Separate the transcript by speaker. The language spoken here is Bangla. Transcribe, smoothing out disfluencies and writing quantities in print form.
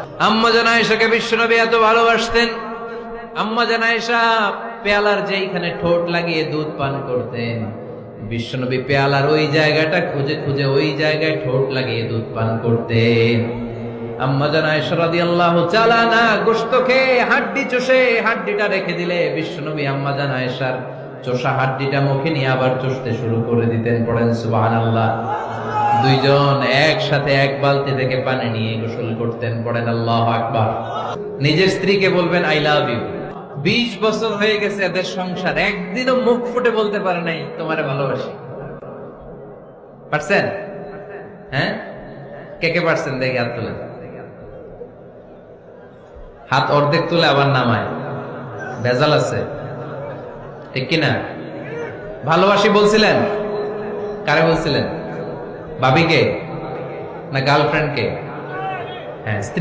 Speaker 1: আম্মা জান আয়েশাকে বিশ্বনবী এত ভালোবাসতেন। আম্মা জান আয়েশা পেয়ালার যেইখানে ঠোঁট লাগিয়ে দুধ পান করতেন, বিশ্বনবী পেয়ালার ওই জায়গাটা খুঁজে খুঁজে ওই জায়গায় ঠোঁট লাগিয়ে দুধ পান করতেন। আম্মা জান আয়েশা রাদিয়াল্লাহু তাআলা না গোশত খেয়ে হাড্ডি চষে হাড্ডিটা রেখে দিলে বিশ্বনবী আম্মা জান আয়েশার চষা হাড্ডিটা মুখে নিয়ে আবার চষতে শুরু করে দিতেন। পড়েন সুবহানাল্লাহ। দুইজন একসাথে এক বালতি থেকে পানি নিয়ে গোসল করতেন। পড়েন আল্লাহু আকবার। নিজের স্ত্রীকে বলবেন আই লাভ ইউ। 20 বছর হয়ে গেছে এদের সংসার, একদিনও মুখ ফুটে বলতে পারে নাই তোমারে ভালোবাসি। পারছেন? হ্যাঁ, কে কে পারছেন দেখি হাত তুলেন। হাত অর্ধেক তুলে আবার নামায়, ভেজাল আছে, ঠিক কিনা? ভালোবাসি বলছিলেন? কারে বলছিলেন? ভাবিকে না গার্লফ্রেন্ডকে? হ্যাঁ, স্ত্রী